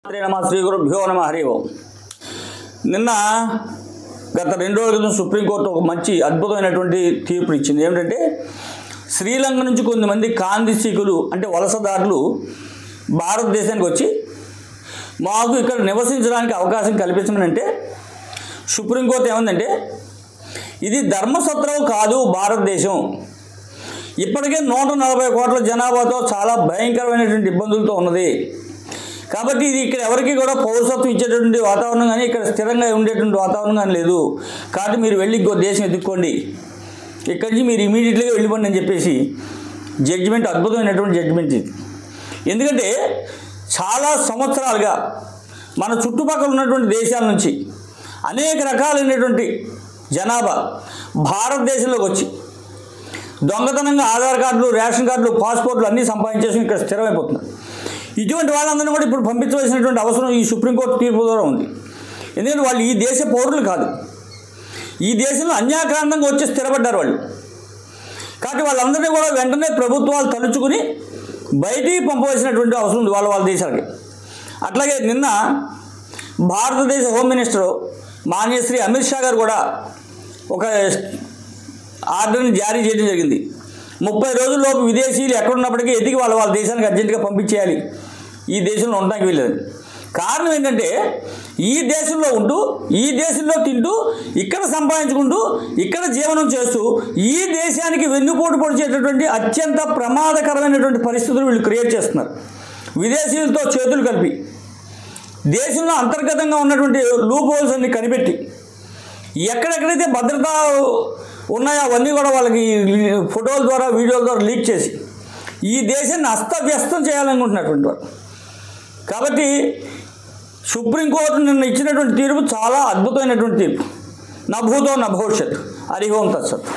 శ్రీ గురుభ్యో నమః. హరి ఓం. నిన్న గత 2 రోజుల క్రితం సుప్రీంకోర్టు ఒక మంచి అద్భుతమైనటువంటి తీర్పు ఇచ్చింది. ఏమిటంటే శ్రీలంక నుంచి కొంతమంది కాందిశీకులు అంటే వలసదారులు భారతదేశానికి వచ్చి మాకు ఇక్కడ నివసించడానికి అవకాశం కల్పించమని అంటే సుప్రీంకోర్టు ఏమందంటే ఇది ధర్మసత్రం కాదు భారతదేశం. ఇప్పటికే 140 కోట్ల జనాభాతో చాలా భయంకరమైనటువంటి ఇబ్బందులతో ఉన్నది. కాబట్టి ఇది ఇక్కడ ఎవరికి కూడా పౌరసత్వం ఇచ్చేటటువంటి వాతావరణం కానీ ఇక్కడ స్థిరంగా ఉండేటువంటి వాతావరణం కానీ లేదు. కాబట్టి మీరు వెళ్ళి ఇంకో దేశం ఎదుక్కోండి, ఇక్కడి నుంచి మీరు ఇమీడియట్లీగా వెళ్ళిపోండి అని చెప్పేసి జడ్జిమెంట్, అద్భుతమైనటువంటి జడ్జిమెంట్ ఇది. ఎందుకంటే చాలా సంవత్సరాలుగా మన చుట్టుపక్కల ఉన్నటువంటి దేశాల నుంచి అనేక రకాలైనటువంటి జనాభా భారతదేశంలోకి వచ్చి దొంగతనంగా ఆధార్ కార్డులు, రేషన్ కార్డులు, పాస్పోర్ట్లు అన్నీ సంపాదించేసి ఇక్కడ స్థిరమైపోతున్నారు. ఇటువంటి వాళ్ళందరినీ కూడా ఇప్పుడు పంపించవలసినటువంటి అవసరం ఈ సుప్రీంకోర్టు తీర్పు ద్వారా ఉంది. ఎందుకంటే వాళ్ళు ఈ దేశ పౌరులు కాదు, ఈ దేశంలో అన్యాక్రాంతంగా వచ్చి స్థిరపడ్డారు వాళ్ళు. కాబట్టి వాళ్ళందరినీ కూడా వెంటనే ప్రభుత్వాలు తలుచుకుని బయటికి పంపవలసినటువంటి అవసరం ఉంది వాళ్ళ దేశాలకి. అట్లాగే నిన్న భారతదేశ హోమ్ మినిస్టర్ మాన్య శ్రీ అమిత్ షా గారు కూడా ఒక ఆర్డర్ని జారీ చేయడం జరిగింది. 30 రోజుల్లోపు విదేశీయులు ఎక్కడున్నప్పటికీ ఎతికి వాళ్ళ దేశానికి అర్జెంటుగా పంపించేయాలి, ఈ దేశంలో ఉండడానికి వీల్లేదు. కారణం ఏంటంటే ఈ దేశంలో ఉంటూ, ఈ దేశంలో తింటూ, ఇక్కడ సంపాదించుకుంటూ, ఇక్కడ జీవనం చేస్తూ ఈ దేశానికి వెన్నుపోటు పొడిచేటటువంటి అత్యంత ప్రమాదకరమైనటువంటి పరిస్థితులు వీళ్ళు క్రియేట్ చేస్తున్నారు. విదేశీయులతో చేతులు కలిపి దేశంలో అంతర్గతంగా ఉన్నటువంటి లూప్ హోల్స్ అన్ని కనిపెట్టి ఎక్కడెక్కడైతే భద్రత ఉన్నాయో అవన్నీ కూడా వాళ్ళకి ఫోటోల ద్వారా, వీడియోల ద్వారా లీక్ చేసి ఈ దేశాన్ని అస్తవ్యస్తం చేయాలనుకుంటున్నటువంటి వారు. కాబట్టి సుప్రీంకోర్టు నిన్న ఇచ్చినటువంటి తీర్పు చాలా అద్భుతమైనటువంటి తీర్పు. నా భూతో నా భవిష్యత్. హరి ఓం తత్సత్.